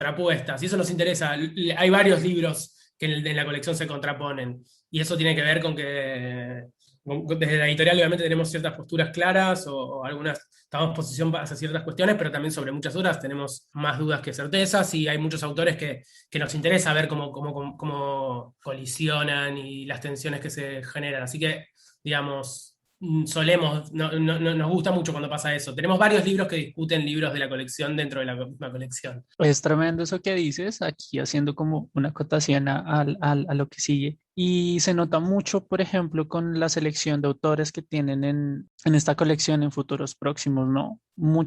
contrapuestas, y eso nos interesa. Hay varios libros que en la colección se contraponen, y eso tiene que ver con que desde la editorial obviamente tenemos ciertas posturas claras o algunas tomamos posición hacia ciertas cuestiones, pero también sobre muchas otras tenemos más dudas que certezas y hay muchos autores que nos interesa ver cómo colisionan y las tensiones que se generan. Así que, digamos, solemos, nos gusta mucho cuando pasa eso. Tenemos varios libros que discuten libros de la colección dentro de la misma colección. Es tremendo eso que dices, aquí haciendo como una acotación a lo que sigue. Y se nota mucho, por ejemplo, con la selección de autores que tienen en esta colección en futuros próximos, ¿no?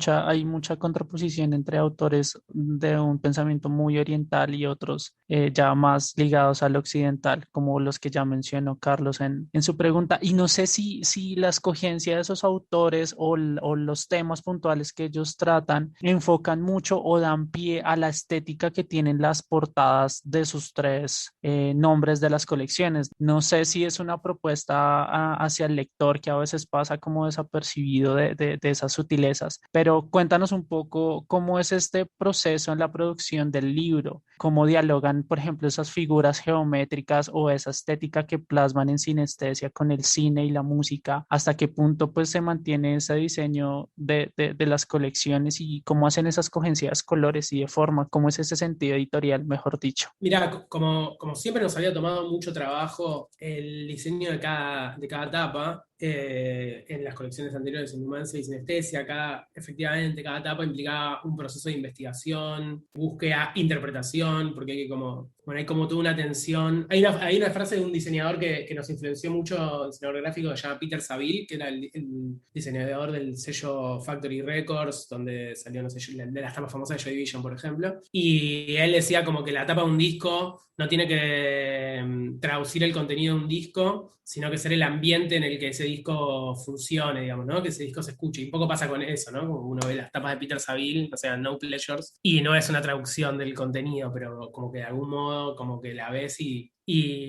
Hay mucha contraposición entre autores de un pensamiento muy oriental y otros ya más ligados al occidental, como los que ya mencionó Carlos en su pregunta. Y no sé si la escogencia de esos autores o los temas puntuales que ellos tratan enfocan mucho o dan pie a la estética que tienen las portadas de sus tres nombres de las colecciones. No sé si es una propuesta hacia el lector que a veces pasa como desapercibido de esas sutilezas, pero cuéntanos un poco cómo es este proceso en la producción del libro, cómo dialogan, por ejemplo, esas figuras geométricas o esa estética que plasman en sinestesia con el cine y la música, hasta qué punto pues se mantiene ese diseño de las colecciones y cómo hacen esas cogencias colores y de forma, cómo es ese sentido editorial, mejor dicho. Mira, como siempre nos había tomado mucho trabajo el diseño de cada tapa, en las colecciones anteriores en Numancia y Sinestesia, efectivamente, cada tapa implicaba un proceso de investigación, búsqueda, interpretación, porque hay como toda una tensión. Hay una frase de un diseñador que nos influenció mucho, diseñador gráfico, que se llama Peter Saville, que era el diseñador del sello Factory Records, donde salió, no sé, de las tapas famosas de Joy Division, por ejemplo. Y él decía como que la tapa de un disco no tiene que traducir el contenido de un disco, sino que ser el ambiente en el que ese disco funcione, digamos, ¿no? Que ese disco se escuche. Y un poco pasa con eso, ¿no? Como uno ve las tapas de Peter Saville, o sea, No Pleasures, y no es una traducción del contenido, pero como que de algún modo, como que la ves y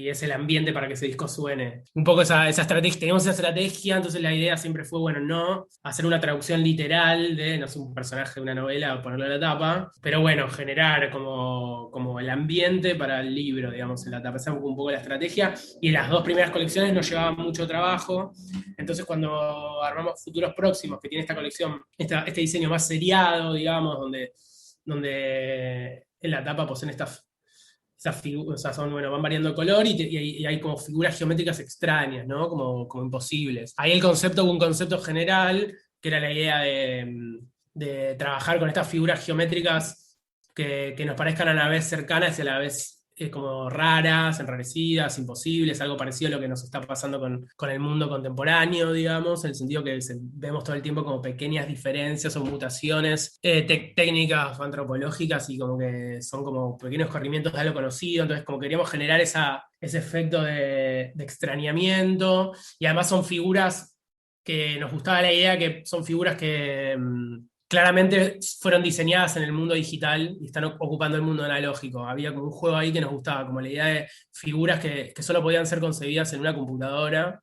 es el ambiente para que ese disco suene. Un poco esa estrategia, teníamos esa estrategia, entonces la idea siempre fue, bueno, no hacer una traducción literal de, no sé, un personaje de una novela o ponerlo en la tapa, pero bueno, generar como el ambiente para el libro, digamos, en la tapa. Esa fue un poco la estrategia, y las dos primeras colecciones nos llevaban mucho trabajo, entonces cuando armamos futuros próximos, que tiene esta colección, este diseño más seriado, digamos, donde en la tapa poseen esas figuras, o sea, bueno, van variando de color y hay como figuras geométricas extrañas, ¿no? Como imposibles. Ahí el concepto hubo un concepto general, que era la idea de trabajar con estas figuras geométricas que nos parezcan a la vez cercanas y a la vez como raras, enrarecidas, imposibles, algo parecido a lo que nos está pasando con el mundo contemporáneo, digamos, en el sentido que vemos todo el tiempo como pequeñas diferencias o mutaciones técnicas antropológicas y como que son como pequeños corrimientos de algo conocido, entonces como queríamos generar ese efecto de extrañamiento, y además son figuras que nos gustaba la idea que son figuras que claramente fueron diseñadas en el mundo digital y están ocupando el mundo analógico. Había como un juego ahí que nos gustaba, como la idea de figuras que solo podían ser concebidas en una computadora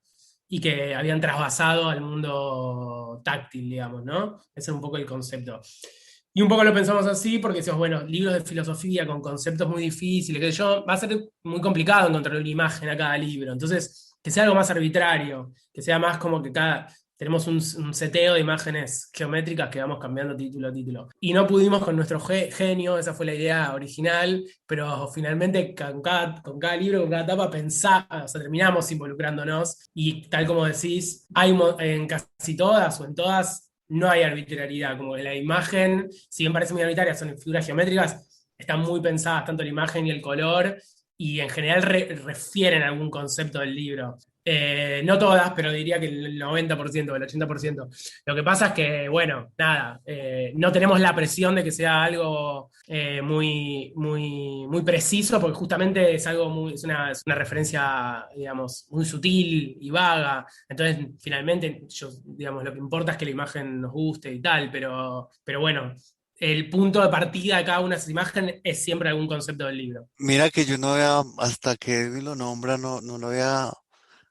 y que habían trasvasado al mundo táctil, digamos, ¿no? Ese es un poco el concepto. Y un poco lo pensamos así porque decimos, bueno, libros de filosofía con conceptos muy difíciles, que yo, va a ser muy complicado encontrar una imagen a cada libro. Entonces, que sea algo más arbitrario, que sea más como que tenemos un seteo de imágenes geométricas que vamos cambiando título a título. Y no pudimos con nuestro genio, esa fue la idea original, pero finalmente con cada libro, con cada etapa o sea, terminamos involucrándonos y tal como decís, en casi todas o en todas no hay arbitrariedad, como que la imagen, si bien parece muy arbitraria, son figuras geométricas, están muy pensadas tanto la imagen y el color, y en general refieren a algún concepto del libro. No todas, pero diría que el 90%, el 80%. Lo que pasa es que, bueno, nada, no tenemos la presión de que sea algo muy, muy, muy preciso, porque justamente es una referencia, digamos, muy sutil y vaga. Entonces, finalmente, digamos, lo que importa es que la imagen nos guste y tal, pero bueno, el punto de partida de cada una de esas imágenes es siempre algún concepto del libro. Mira que yo no había, hasta que Edwin lo nombra, no lo había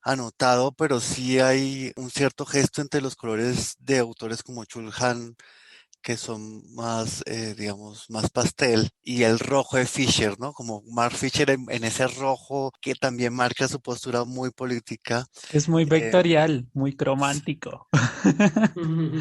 anotado, pero sí hay un cierto gesto entre los colores de autores como Chulhan que son más, digamos, más pastel, y el rojo de Fisher, ¿no? Como Mark Fisher en ese rojo que también marca su postura muy política. Es muy Eh, vectorial, muy cromántico.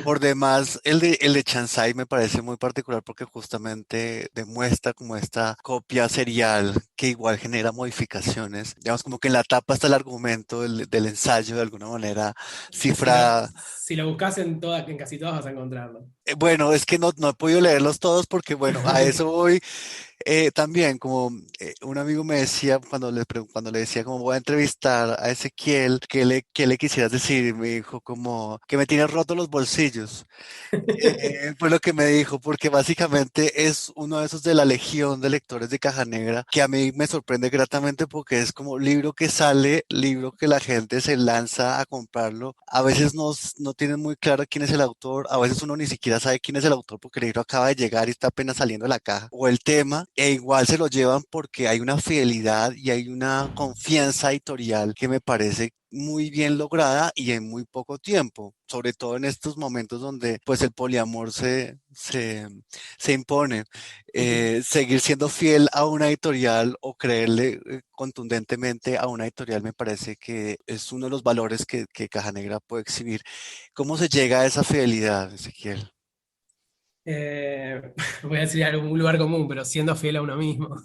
Por demás, el de Chansay me parece muy particular porque justamente demuestra como esta copia serial que igual genera modificaciones. Digamos como que en la tapa está el argumento del ensayo de alguna manera Si lo, cifrada. si lo buscas en casi todas vas a encontrarlo. Bueno, es que no he podido leerlos todos porque, bueno, a eso voy. También, como un amigo me decía cuando le decía como voy a entrevistar a Ezequiel, ¿qué le quisieras decir? Y me dijo como que me tiene roto los bolsillos. Fue lo que me dijo, porque básicamente es uno de esos de la legión de lectores de Caja Negra, que a mí me sorprende gratamente porque es como libro que sale, libro que la gente se lanza a comprarlo. A veces no tienen muy claro quién es el autor, a veces uno ni siquiera sabe quién es el autor porque el libro acaba de llegar y está apenas saliendo de la caja, o el tema, e igual se lo llevan porque hay una fidelidad y hay una confianza editorial que me parece muy bien lograda y en muy poco tiempo, sobre todo en estos momentos donde pues el poliamor se impone. Seguir siendo fiel a una editorial o creerle contundentemente a una editorial me parece que es uno de los valores que Caja Negra puede exhibir. ¿Cómo se llega a esa fidelidad, Ezequiel? Eh, Voy a decir algún lugar común, pero siendo fiel a uno mismo.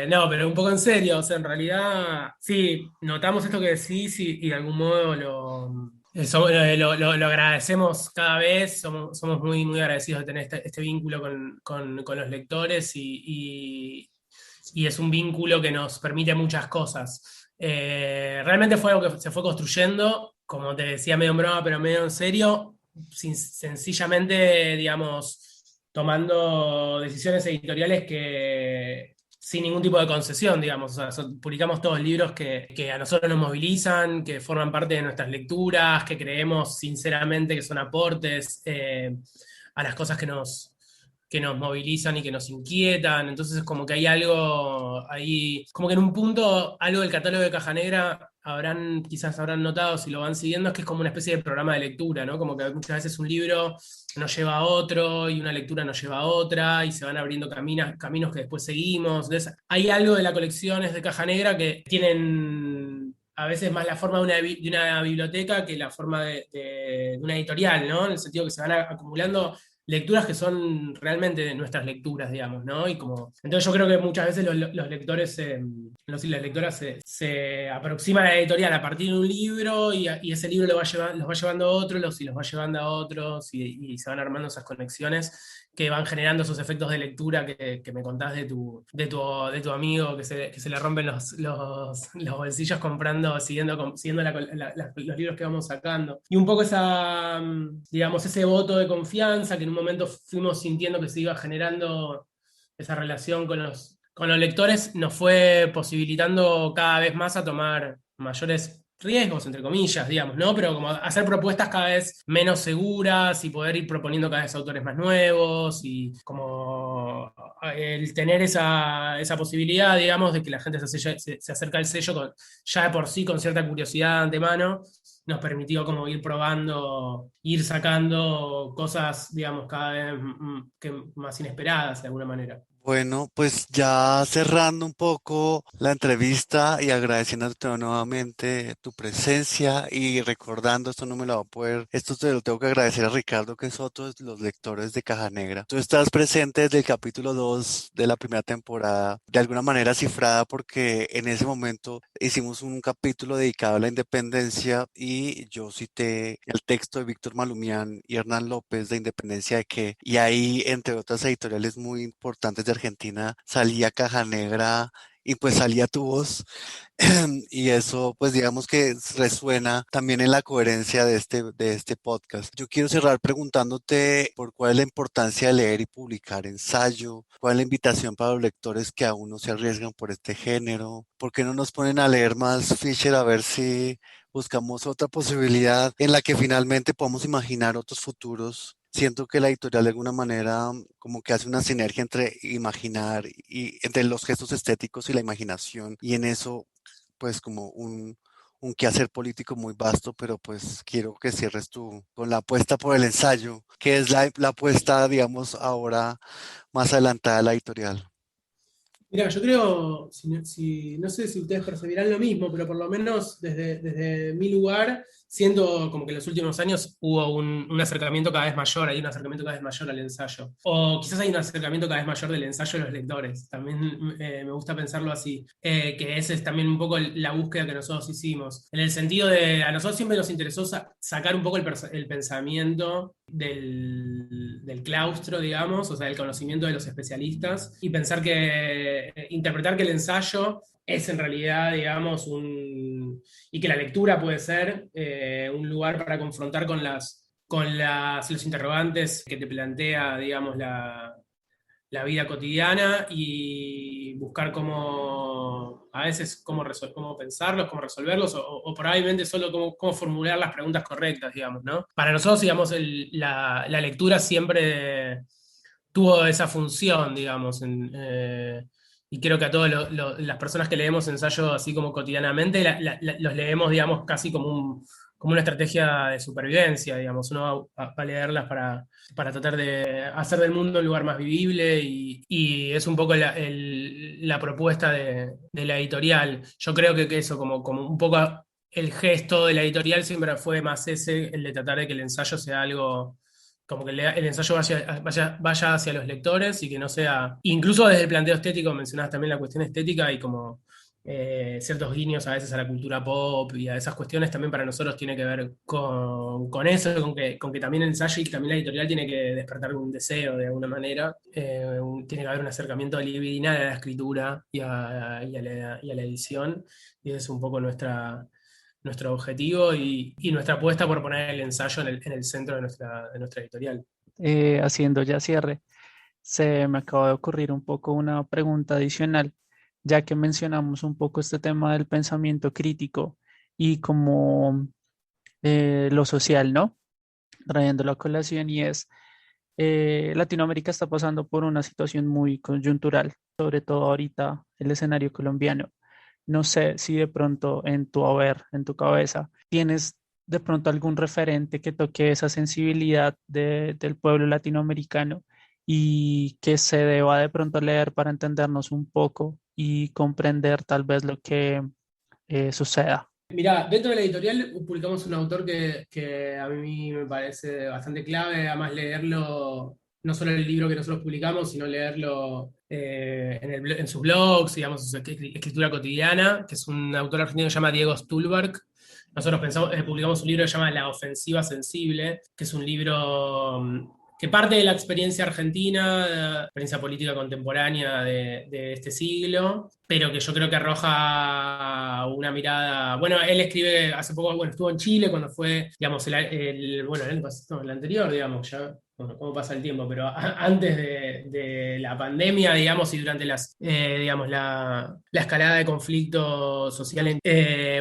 No, pero un poco en serio, o sea, en realidad, sí, notamos esto que decís y de algún modo lo agradecemos cada vez, somos muy, muy agradecidos de tener este vínculo con los lectores y es un vínculo que nos permite muchas cosas. Realmente fue algo que se fue construyendo, como te decía, medio en broma, pero medio en serio, sencillamente, digamos, tomando decisiones editoriales que sin ningún tipo de concesión, digamos. O sea, publicamos todos libros que a nosotros nos movilizan, que forman parte de nuestras lecturas, que creemos sinceramente que son aportes a las cosas que nos movilizan y que nos inquietan. Entonces, como que hay algo ahí, como que en un punto, algo del catálogo de Caja Negra quizás habrán notado si lo van siguiendo, es que es como una especie de programa de lectura, ¿no? Como que muchas veces un libro nos lleva a otro y una lectura nos lleva a otra y se van abriendo caminos que después seguimos. Entonces, hay algo de las colecciones de Caja Negra que tienen a veces más la forma de una biblioteca que la forma de una editorial, ¿no? En el sentido que se van acumulando lecturas que son realmente de nuestras lecturas, digamos, ¿no? Entonces yo creo que muchas veces los lectores, y las lectoras se aproximan a la editorial a partir de un libro y ese libro los va llevando a otros, y los va llevando a otros y se van armando esas conexiones que van generando esos efectos de lectura que me contás de tu amigo que se le rompen los bolsillos comprando, siguiendo los libros que vamos sacando. Y un poco digamos, ese voto de confianza que en un momento fuimos sintiendo que se iba generando esa relación con los lectores, nos fue posibilitando cada vez más a tomar mayores riesgos, entre comillas, digamos, ¿no? Pero como hacer propuestas cada vez menos seguras y poder ir proponiendo cada vez autores más nuevos y como el tener esa posibilidad, digamos, de que la gente se acerca al sello ya de por sí con cierta curiosidad de antemano, nos permitió como ir probando, ir sacando cosas, digamos, cada vez más inesperadas de alguna manera. Bueno, pues ya cerrando un poco la entrevista y agradeciéndote nuevamente tu presencia y recordando, esto no me lo va a poder, esto te lo tengo que agradecer a Ricardo, que es otro de los lectores de Caja Negra. Tú estás presente desde el capítulo 2 de la primera temporada, de alguna manera cifrada porque en ese momento hicimos un capítulo dedicado a la independencia y yo cité el texto de Víctor Malumián y Hernán López de Independencia de qué, y ahí, entre otras editoriales muy importantes de Argentina, salía Caja Negra y pues salía tu voz. Y eso pues digamos que resuena también en la coherencia de este podcast. Yo quiero cerrar preguntándote por cuál es la importancia de leer y publicar ensayo, cuál es la invitación para los lectores que aún no se arriesgan por este género, por qué no nos ponen a leer más Fisher a ver si buscamos otra posibilidad en la que finalmente podamos imaginar otros futuros. Siento que la editorial de alguna manera como que hace una sinergia entre imaginar y entre los gestos estéticos y la imaginación, y en eso pues como un un quehacer político muy vasto, pero pues quiero que cierres tú con la apuesta por el ensayo, que es la apuesta, digamos, ahora más adelantada de la editorial. Mira, yo creo, no sé si ustedes percibirán lo mismo, pero por lo menos desde mi lugar, siento como que en los últimos años hubo un acercamiento cada vez mayor, hay un acercamiento cada vez mayor al ensayo. O quizás hay un acercamiento cada vez mayor del ensayo a los lectores. También me gusta pensarlo así, que esa es también un poco la búsqueda que nosotros hicimos. En el sentido de, a nosotros siempre nos interesó sacar un poco el pensamiento del claustro, digamos, o sea, el conocimiento de los especialistas, y pensar que, interpretar que el ensayo es en realidad, digamos, y que la lectura puede ser un lugar para confrontar los interrogantes que te plantea, digamos, la vida cotidiana y buscar a veces cómo pensarlos, cómo resolverlos, o probablemente solo cómo formular las preguntas correctas, digamos, ¿no? Para nosotros, digamos, la lectura siempre tuvo esa función, digamos, y creo que a todas las personas que leemos ensayo así como cotidianamente, los leemos, digamos, casi como una estrategia de supervivencia, digamos. Uno va a leerlas para tratar de hacer del mundo un lugar más vivible y es un poco la propuesta de la editorial. Yo creo que eso, como un poco el gesto de la editorial siempre fue más ese, el de tratar de que el ensayo sea algo como que el ensayo vaya hacia los lectores y que no sea, incluso desde el planteo estético, mencionabas también la cuestión estética y como ciertos guiños a veces a la cultura pop y a esas cuestiones también para nosotros tiene que ver con eso, con que también el ensayo y también la editorial tiene que despertar un deseo de alguna manera, tiene que haber un acercamiento libidinal a la escritura y a la edición, y ese es un poco nuestro objetivo y nuestra apuesta por poner el ensayo en el centro de nuestra editorial. Haciendo ya cierre, se me acaba de ocurrir un poco una pregunta adicional, ya que mencionamos un poco este tema del pensamiento crítico y como lo social, ¿no? Trayéndolo a colación y es, Latinoamérica está pasando por una situación muy coyuntural, sobre todo ahorita el escenario colombiano. No sé si de pronto en tu haber, en tu cabeza, tienes de pronto algún referente que toque esa sensibilidad del pueblo latinoamericano y que se deba de pronto leer para entendernos un poco y comprender tal vez lo que suceda. Mirá, dentro de la editorial publicamos un autor que a mí me parece bastante clave, además leerlo, no solo el libro que nosotros publicamos, sino leerlo en sus blogs, digamos, en su escritura cotidiana, que es un autor argentino que se llama Diego Stulberg. Nosotros publicamos un libro que se llama La Ofensiva Sensible, que es un libro que parte de la experiencia argentina, de la experiencia política contemporánea de este siglo, pero que yo creo que arroja una mirada. Bueno, él escribe hace poco, bueno, estuvo en Chile cuando fue, digamos, el anterior, digamos, ya. Bueno, cómo pasa el tiempo, pero antes de la pandemia, digamos, y durante digamos, la escalada de conflicto social.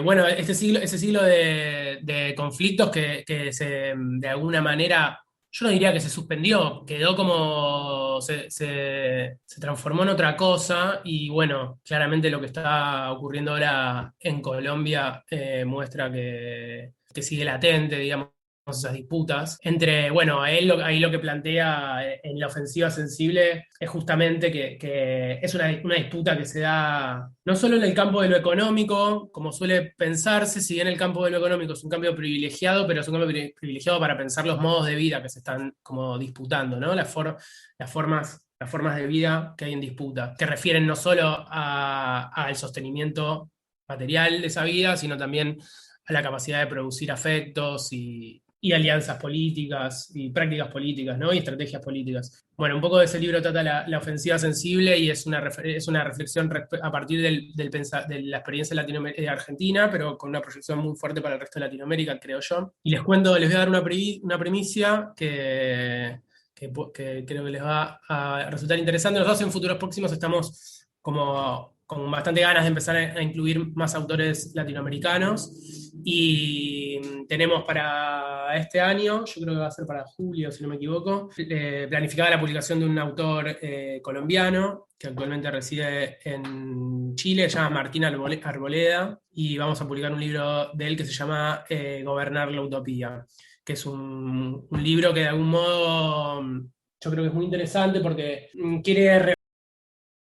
Bueno, ese siglo de conflictos que de alguna manera, yo no diría que se suspendió, quedó como, se transformó en otra cosa y bueno, claramente lo que está ocurriendo ahora en Colombia muestra que sigue latente, digamos, esas disputas entre, bueno, ahí lo que plantea en la ofensiva sensible es justamente que es una disputa que se da no solo en el campo de lo económico, como suele pensarse, si bien el campo de lo económico es un cambio privilegiado, pero es un cambio privilegiado para pensar los modos de vida que se están como disputando, ¿no? Las formas de vida que hay en disputa, que refieren no solo al sostenimiento material de esa vida, sino también a la capacidad de producir afectos y alianzas políticas y prácticas políticas, ¿no? Y estrategias políticas. Bueno, un poco de ese libro trata la ofensiva sensible y es una reflexión a partir de la experiencia argentina, pero con una proyección muy fuerte para el resto de Latinoamérica, creo yo. Y les voy a dar una primicia que creo que les va a resultar interesante. Nosotros en futuros próximos estamos como con bastante ganas de empezar a incluir más autores latinoamericanos. Y tenemos para este año, yo creo que va a ser para julio, si no me equivoco, planificada la publicación de un autor colombiano que actualmente reside en Chile, se llama Martín Arboleda, y vamos a publicar un libro de él que se llama Gobernar la Utopía, que es un libro que de algún modo yo creo que es muy interesante porque quiere